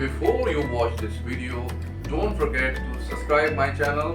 Before you watch this video, don't forget to subscribe my channel.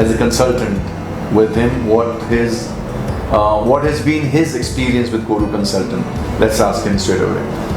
as a consultant with him, what has been his experience with Guru Consultant. Let's ask him straight away.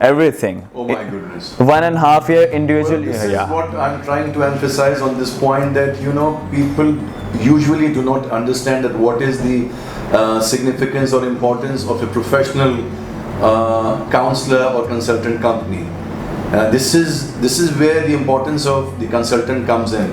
everything. Oh my goodness. 1.5 year individually. Well, this yeah. is what I'm trying to emphasize on this point, that people usually do not understand that what is the significance or importance of a professional counselor or consultant company. This is where the importance of the consultant comes in.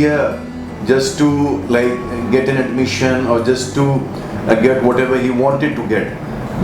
year just to like get an admission or just to get whatever he wanted to get.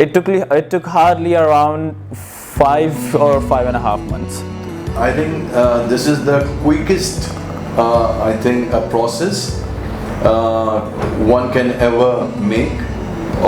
It took hardly around 5 or 5.5 months. I think this is the quickest process one can ever make.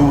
too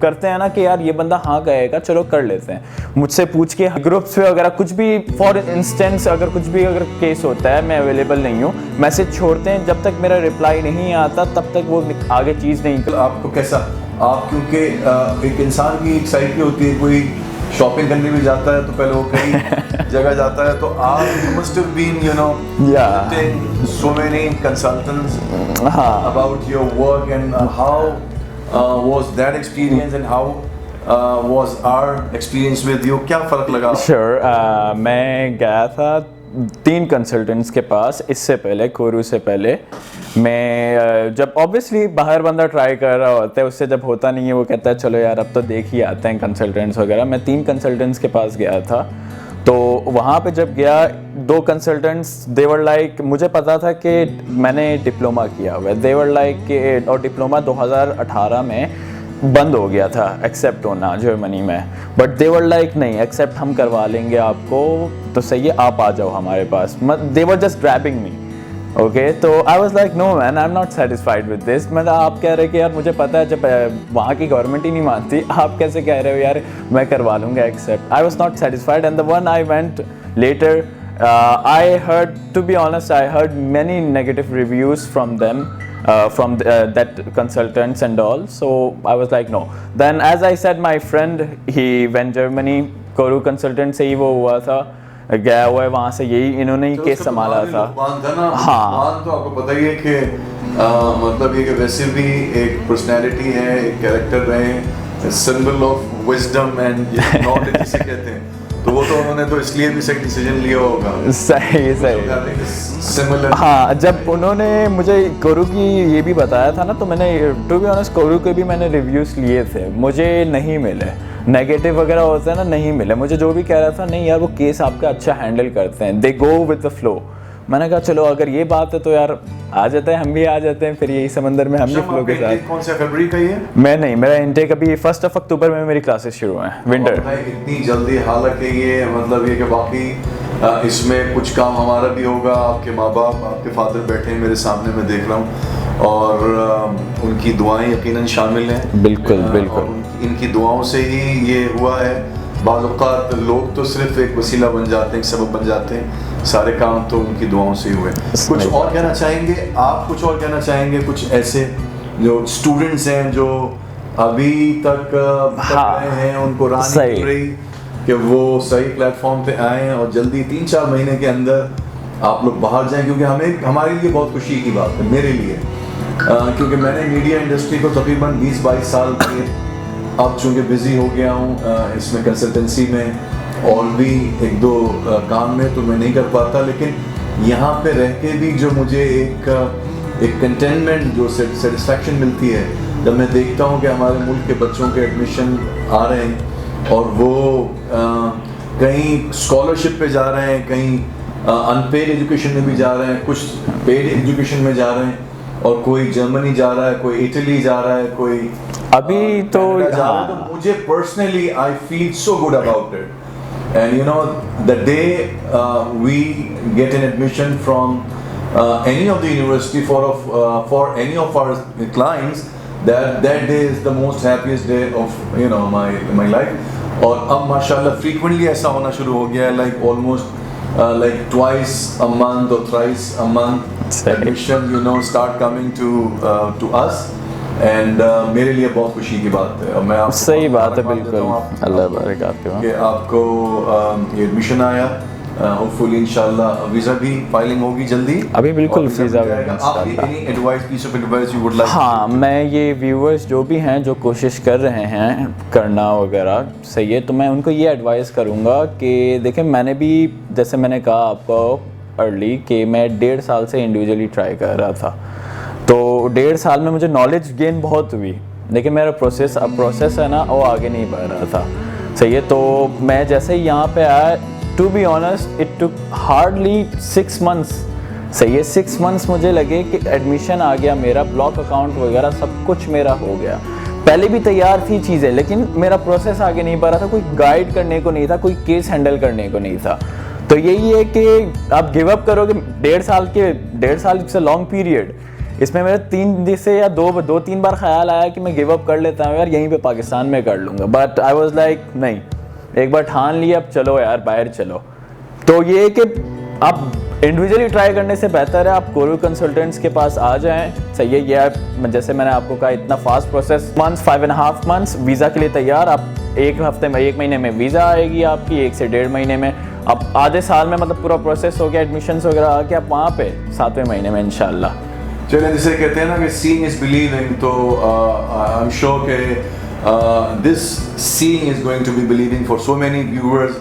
کرتے ہیں نا کہ یار یہ بندہ ہاں کہے گا, چلو کر لیتے ہیں. مجھ سے پوچھ کے گروپس پہ وغیرہ کچھ بھی, فار انسٹنس اگر کچھ بھی اگر کیس ہوتا ہے, میں اویلیبل نہیں ہوں, میسج چھوڑتے ہیں, جب تک میرا رپلائی نہیں آتا تب تک وہ آگے چیز نہیں. آپ کو کیسا, آپ کیونکہ ایک انسان کی ایک سائیکی ہوتی ہے, کوئی شاپنگ کرنے بھی جاتا ہے تو پہلے وہ کئی جگہ جاتا ہے, تو آپ you must have been, you know, meeting so many consultants about your work, and how was that experience and how was our experience with you, کیا فرق لگا؟ Sure, میں گیا تھا 3 کنسلٹنٹس کے پاس اس سے پہلے, کورو سے پہلے. میں جب اوبیسلی باہر بندہ ٹرائی کر رہا ہوتا ہے, اس سے جب ہوتا نہیں ہے وہ کہتا ہے چلو یار اب تو دیکھ ہی آتے ہیں کنسلٹنٹس وغیرہ. میں 3 کنسلٹنٹس کے پاس گیا تھا, تو وہاں پہ جب گیا 2 کنسلٹنٹس دے ور لائک, مجھے پتا تھا کہ میں نے ڈپلوما کیا ہوا ہے, دے ور لائک کہ, اور ڈپلوما 2018 میں بند ہو گیا تھا ایکسیپٹ ہونا جرمنی میں, بٹ دے ور لائک نہیں ایکسیپٹ ہم کروا لیں گے آپ کو, تو صحیح ہے آپ آ جاؤ ہمارے پاس. They were just grabbing me, okay. تو I was like no man, I am not satisfied with this. میں آپ کہہ رہے کہ یار مجھے پتا ہے جب وہاں کی گورنمنٹ ہی نہیں مانتی, آپ کیسے کہہ رہے ہو یار میں کروا لوں گا except. I was not satisfied, and the one I went later, I heard, to be honest, I heard many negative reviews from them, from that consultants and all. So I was like no. Then as I said, my friend, he went Germany, Koru consultant سے ہی وہ ہوا تھا, گیا ہوا ہے وہاں سے, یہی انہوں نے ہی کیس سنبھالا تھا. ہاں, تو آپ کو پتہ ہی ہے کہ مطلب یہ کہ ویسے بھی ایک پرسنالٹی ہے, ایک کیریکٹر رہے, symbol of wisdom and knowledge جسے کہتے ہیں, تو وہ تو انہوں نے تو اس لیے بھی صحیح ڈیسیجن لیا ہوگا. صحیح. ہاں, جب انہوں نے مجھے کورو کی یہ بھی بتایا تھا نا, تو میں نے ٹو بی آنیسٹ کورو کے بھی میں نے ریویوز لیے تھے, مجھے نہیں ملے, نیگیٹو وغیرہ ہوتا ہے نا, نہیں ملے مجھے. جو بھی کہہ رہا تھا نہیں یار وہ کیس آپ کا اچھا ہینڈل کرتے ہیں, دے گو ود دا فلو. میں نے کہا چلو اگر یہ بات ہے تو یار آ جاتے ہیں, ہم بھی آ جاتے ہیں پھر یہی سمندر میں, ہم بھی فلو کے ساتھ. کون سے فیبرری کا یہ؟ میں نہیں, میرا انٹیک ابھی 1 اکتوبر میں میری کلاسز شروع ہیں, ونٹر. اتنی جلدی؟ حالانکہ یہ مطلب یہ کہ باقی اس میں کچھ کام ہمارا بھی ہوگا. آپ کے ماں باپ, آپ کے فادر بیٹھے ہیں میرے سامنے, میں دیکھ رہا ہوں, اور ان کی دعائیں یقیناً شامل ہیں. بالکل بالکل, ان کی دعاؤں سے ہی یہ ہوا ہے. بعض اوقات لوگ تو صرف ایک وسیلہ بن جاتے ہیں, ایک سبب بن جاتے ہیں, سارے کام تو ان کی دعاؤں سے ہی ہوئے. کچھ اور کہنا چاہیں گے آپ؟ کچھ اور کہنا چاہیں گے؟ کچھ ایسے جو اسٹوڈنٹس ہیں جو ابھی تک رہے ہیں, ان کو راہ نہیں مل رہی کہ وہ صحیح پلیٹ فارم پہ آئیں اور جلدی 3-4 مہینے کے اندر آپ لوگ باہر جائیں, کیونکہ ہمارے لیے بہت خوشی کی بات ہے, میرے لیے, کیونکہ میں نے میڈیا انڈسٹری کو تقریباً 20-22 سال کیے. اب چونکہ بزی ہو گیا ہوں اس میں کنسلٹنسی میں اور بھی 1-2 کام میں, تو میں نہیں کر پاتا, لیکن یہاں پہ رہ کے بھی جو مجھے ایک کنٹینمنٹ, جو سیٹسفیکشن ملتی ہے جب میں دیکھتا ہوں کہ ہمارے ملک کے بچوں کے ایڈمیشن آ رہے ہیں اور وہ کہیں اسکالرشپ پہ جا رہے ہیں, کہیں ان پیڈ ایجوکیشن میں بھی جا رہے ہیں, کچھ پیڈ ایجوکیشن میں جا رہے ہیں, اور کوئی جرمنی جا رہا ہے, کوئی اٹلی جا رہا ہے, کوئی ابھی تو مجھے personally I feel so good about it. And you know, the day we get an admission from any of the university for any of our clients, that day is the most happiest day of my life. اور اب ماشاءاللہ frequently ایسا ہونا شروع ہو گیا ہے, like almost like twice a month or thrice a month admission start coming to us. And میرے لیے بہت خوشی کی بات ہے, اور میں آپ صحیح بات ہے, بالکل, اللہ بارک آپ کے, کہ آپ کو یہ ایڈمیشن آیا. ہوپ فلی انشاءاللہ ویزا بھی فائلنگ ہوگی جلدی. ابھی بالکل ویزا. ہاں, میں یہ ویورز جو بھی ہیں جو کوشش کر رہے ہیں کرنا وغیرہ صحیح ہے, تو میں ان کو یہ ایڈوائز کروں گا کہ دیکھیں, میں نے بھی جیسے میں نے کہا آپ کو ارلی کہ میں 1.5 سال سے انڈیویجولی ٹرائی کر رہا تھا, تو 1.5 سال میں مجھے نالج گین بہت ہوئی, لیکن میرا پروسیس ہے نا وہ آگے نہیں بڑھ رہا تھا. صحیح ہے, تو میں جیسے ہی یہاں پہ آیا, to be honest it took hardly 6 months. صحیح ہے, 6 months مجھے لگے کہ ایڈمیشن آ گیا میرا, بلاک اکاؤنٹ وغیرہ سب کچھ میرا ہو گیا. پہلے بھی تیار تھی چیزیں, لیکن میرا پروسیس آگے نہیں بڑھ رہا تھا, کوئی گائیڈ کرنے کو نہیں تھا, کوئی کیس ہینڈل کرنے کو نہیں تھا. تو یہی ہے کہ آپ گیو اپ کرو گے 1.5 سال اٹس اے لانگ پیریڈ. اس میں میرے 3 سے یا 2-3 بار خیال آیا کہ میں گیو اپ کر لیتا ہوں یار, یہیں پہ پاکستان میں کر لوں گا, بٹ آئی واز لائک نہیں, ایک بار ٹھان لیا, اب چلو یار باہر چلو. تو یہ کہ آپ انڈیویجولی ٹرائی کرنے سے بہتر ہے آپ کورو کنسلٹنٹس کے پاس آ جائیں. صحیح ہے, یہ جیسے میں نے آپ کو کہا اتنا فاسٹ پروسیس, 5.5 months ویزا کے لیے تیار. آپ 1 مہینے میں ویزا آئے گی آپ کی, 1 سے 1.5 مہینے میں, اب آدھے سال میں مطلب پورا پروسیس ہو گیا, ایڈمیشنس وغیرہ آ کے آپ وہاں پہ 7ویں مہینے میں انشاءاللہ. چلیں, جسے کہتے ہیں نا کہ سینگ از بلیونگ, تو آئی ایم شیور کہ this thing is going to be believing for so many viewers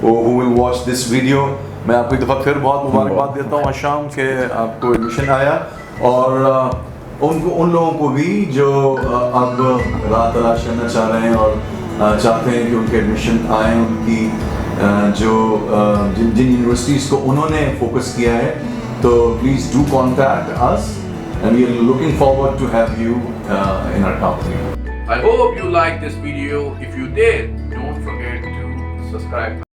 who will watch this video. میں آپ کو ایک دفعہ پھر بہت مبارکباد دیتا ہوں آشام کہ آپ کو ایڈمیشن آیا, اور ان لوگوں کو بھی جو اب راہ تلاش کرنا چاہ رہے ہیں اور چاہتے ہیں کہ ان کے ایڈمیشن آئیں, ان کی جو جن یونیورسٹیز کو انہوں نے فوکس کیا ہے, تو please do contact us and we are looking forward to have you in our company. I hope you liked this video. If you did, don't forget to subscribe.